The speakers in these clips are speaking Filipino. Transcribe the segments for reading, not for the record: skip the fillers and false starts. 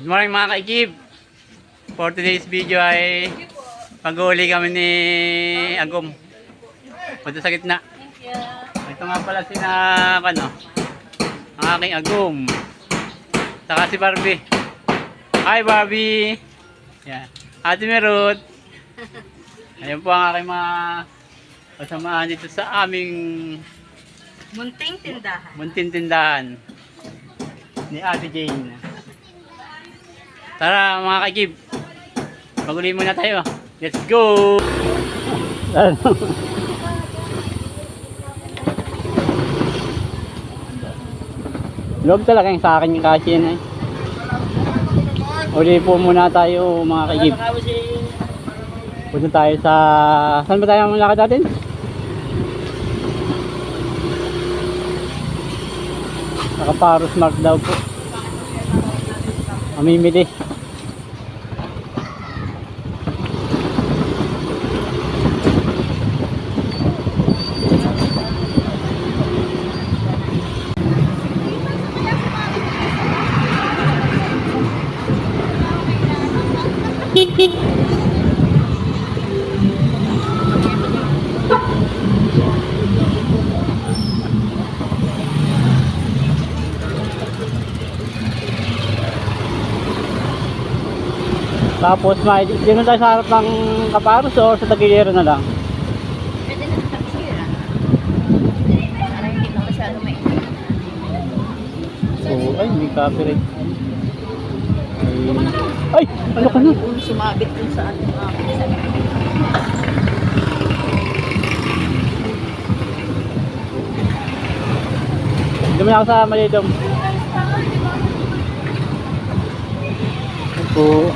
Good morning mga kaikib. For today's video ay pag-uuli kami ni Agum. Punta sa gitna. Ito nga pala si ang aking Agum. Saka si Barbie. Hi Barbie. Yan. Ate Merut. Ayan po ang aking mga kasamahan dito sa aming munting tindahan ni Ate Jane. Tara mga kaikib, maguli muna tayo. Let's go! Log talaga yung sa akin yung kasi yan eh. Uli po muna tayo mga kaikib. Punta tayo sa... Saan ba tayo malakad natin? Nakaparos mark daw po. Mamimili. Tapos may dito tayo sa harap ng Kaparos o sa Tagilero na lang? Pwede na sa Tagilero. Para hindi na masyado mainit. Oo, ay may copyright. Ay! Ano ka na? Sumabit dun sa ating mga Hindi mo na ako sa malidom. Opo.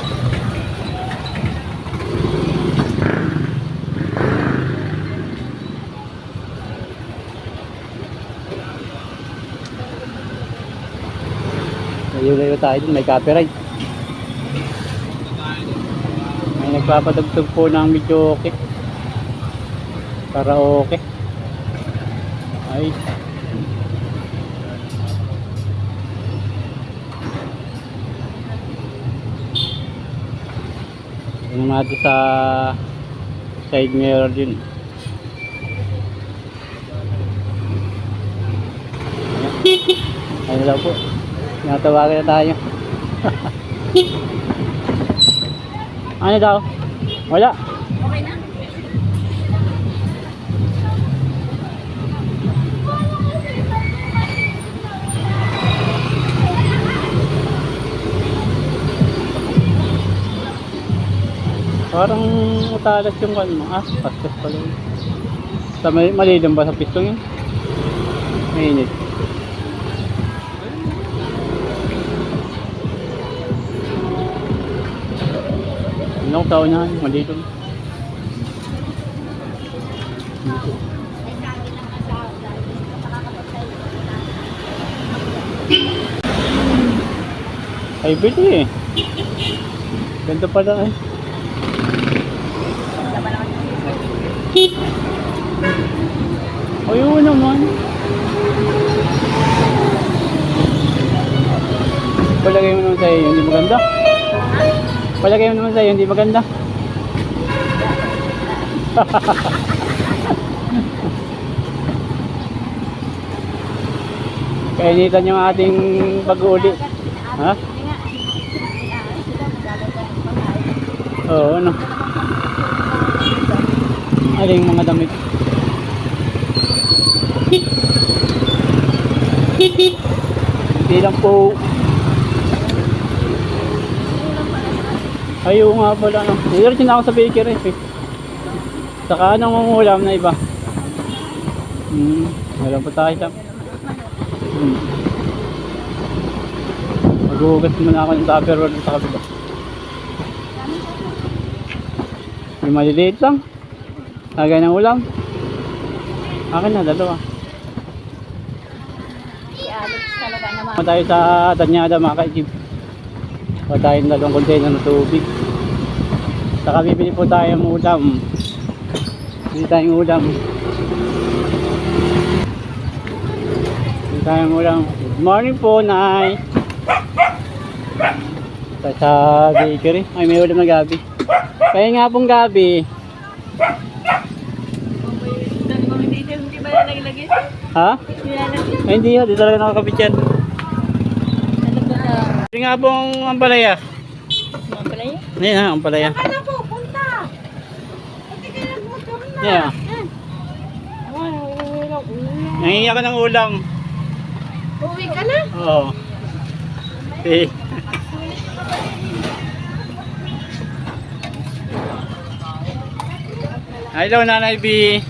Layo-layo tayo dun, may copyright. May nagpapadugtog po ng video okay. Karaoke. Ay. Tingnan natin sa side mirror din. Ayun daw po. Natawagan na tayo. Ano daw? Wala. Okay na? Parang utalas yung kan mo. Ah, pastas pala yun. Sa malilong ba sa pistong yun? Mainit. Ano ko sa unahan? Malilong. Ay, bili eh. Ganda pala eh. Ayun naman. Palagay mo naman sa'yo, hindi maganda. Palagay mo naman sa'yo, hindi maganda. Kainitan yung ating pag-uuli. Ha? Oo, ano? Aling mga damit. Hindi lang po. Ayaw nga pala no. Diretso na ako sa bakery eh. Saka anong ulam na iba? Wala pa tayo lang. Maghugas muna ako ng tupperware sa kabila. Yung maliliit lang. Lagay ng ulam. Akin na, dalawa. Talaga naman. Punta tayo sa Tanyada mga kaikib. Punta tayo ng dalawang container ng tubig. Saka bibili po tayo ng ulam. Bibili tayong ulam. Bibili tayong ulam. Good morning po, Nay. tayo sa bakery. Ay, may ulam na gabi. Kaya nga pong gabi. Hindi ba nalagay? Ha? Nilalagay. Ay, hindi ha. Di talaga nakakapit yan. Ano ba na? Hindi nga pong ampalaya. Mga pala yun? Hindi ha, ampalaya. Ano po? Punta! Hindi ka lang mo na. Hindi ha. Nangiyak ka ng ulam. Uwi ka na? Oo. Okay. Hello, Nanay B.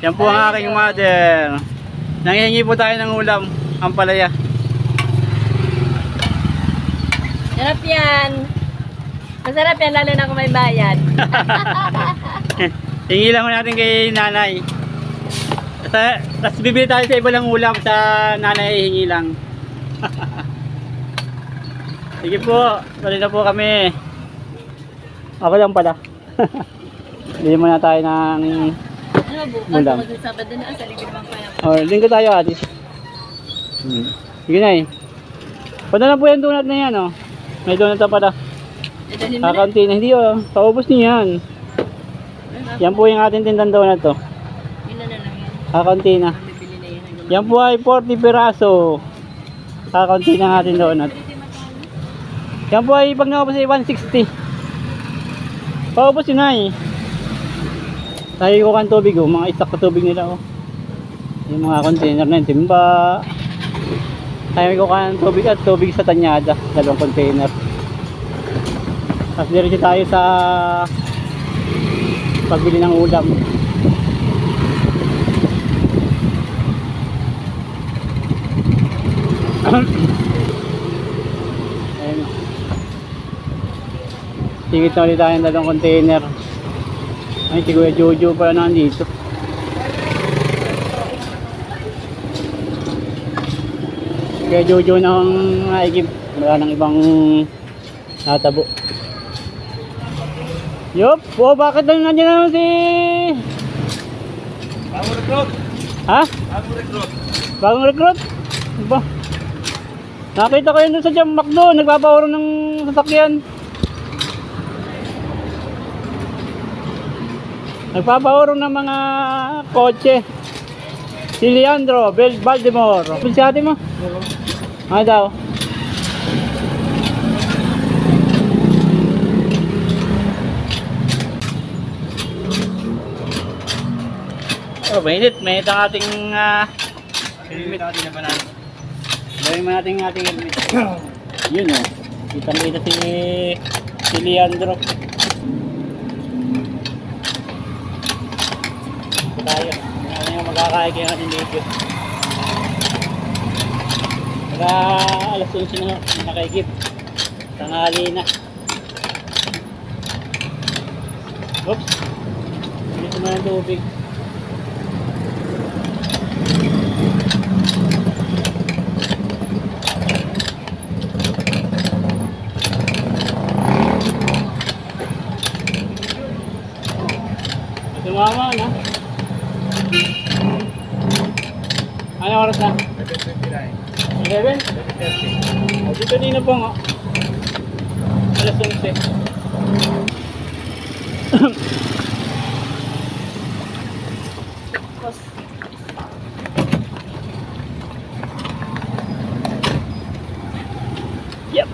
Yan po ang aking mother. Nangihingi po tayo ng ulam. Ampalaya. Sarap yan. Masarap yan lalo na kung may bayad. Hingi lang natin kay nanay. Tapos bibili tayo sa iba lang ulam sa nanay, hingi lang. Sige po, bali na po kami. Ako lang pala. Bili muna tayo ng Ano bukas? ulam. Magsasabad na sa libre bang pala. Oh, linggo tayo ate. Sige na eh. Punta na po yung donut na yan oh. May donut na pala. Dadalhin mo na. Kakanti na. Hindi oh. Paubos niyo yan. Yan po yung ating tindang donut to. Yun na lang yan. Kakanti na. Bibili na yun. Yan po ay 40 piraso. Kakanti na ating donut. Yan po ay pag naubos ay 160. Paubos yun na eh. Tayo ko kan tubig oh. Mga istak na tubig nila oh. Yung mga container na yun. Timba. Tayo ko kan tubig at tubig sa tanyada. 2 container. Tapos diretso tayo sa pagbili ng ulam. Ayun. Tingit na ulit tayo ng 2 container. Ay, si Kuya Jojo pala nandito. Kuya Jojo ng naigib. Wala nang ibang natabo. Yup! Oh, bakit lang nandiyan naman si... Bagong recruit. Ha? Bagong recruit. Bagong recruit? Ba? Nakita ko yun dun sa Jam McDo. Nagpapawaro ng sasakyan. Nagpapawaro ng mga kotse. Si Leandro Baltimore. Ano si ate mo? Ano daw? Oh, mainit. Mainit ang ating helmet. Gawin mo natin ating helmet. Yun oh. Kitang-kita si Leandro. Ito tayo. Ano yung magkakain kayo natin dito. Pagka alas 11 na nakaigip. Tanghali na. Oops. Dito mo ng tubig. Tumama na. Ano oras na? 11? Oh, dito din na po nga. Alas 11. Yep.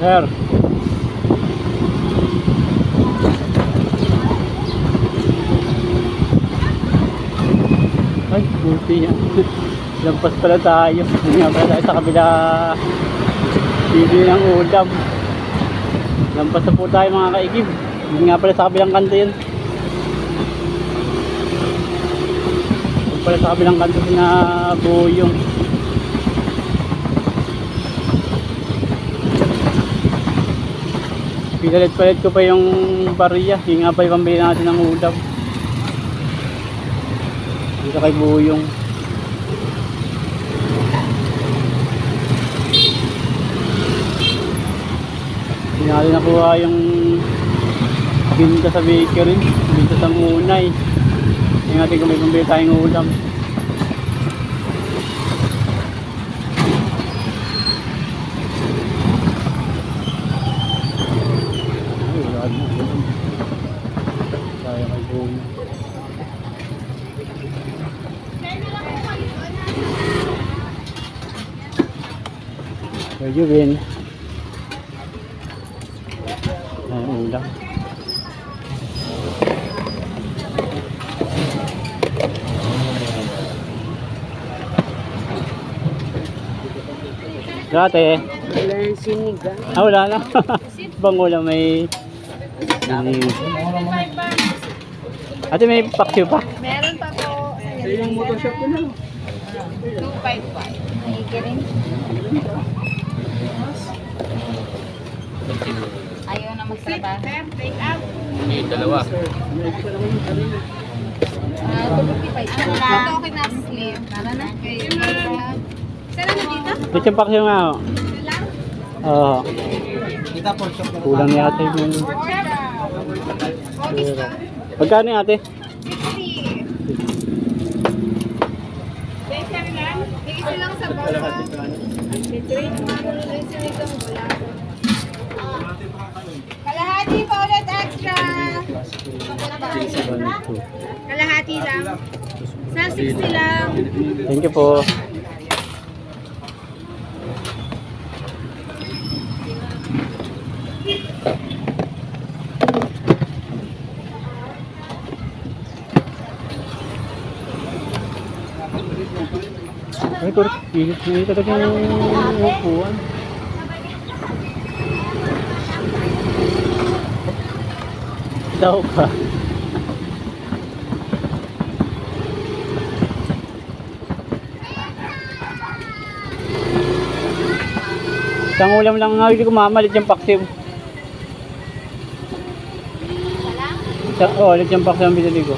Sir. Ay, buti yan. Lampas pala tayo. Hindi nga pala tayo sa kabila. Bibili ng ulam. Lampas na po tayo mga kaikib. Hindi nga pala sa kabilang kanto yun. pala sa kabilang kanto na buyong. Pinalit-palit ko pa yung barya. Yung nga pa yung pambili natin ng ulam. Dito kay buyong. Hindi natin nakuha yung binta sa bakery, binta sa munay. Hindi natin kung may pambili tayong ulam. Ay, wala na. Kaya kay buyong. Medyo bin. Ay, ulam. Dati. Wala yung sinigang. Wala na. Bang ulam may... Ate, may paksyo pa. Meron pa po. Yung motoshop ko na. 255. Mahigi rin. Ayaw na magtrabaho. Take out. Dalawa. 255. Ano na? Okay na sleep. Tara na. Saan na dito? Ito yung paksyo nga. Oo. Kulang ni ate yung... Pagkano yung ate? 50. Isa lang sa bawah. Kalahati pa ulit extra. Kalahati lang. Sa 60 lang. Thank you po. Ay, pero pilit na ito talaga yung upuan. Daw pa. Isang ulam lang nga, hindi ko mamalit yung paksim. Oo, ulit yung paksim ang binili ko.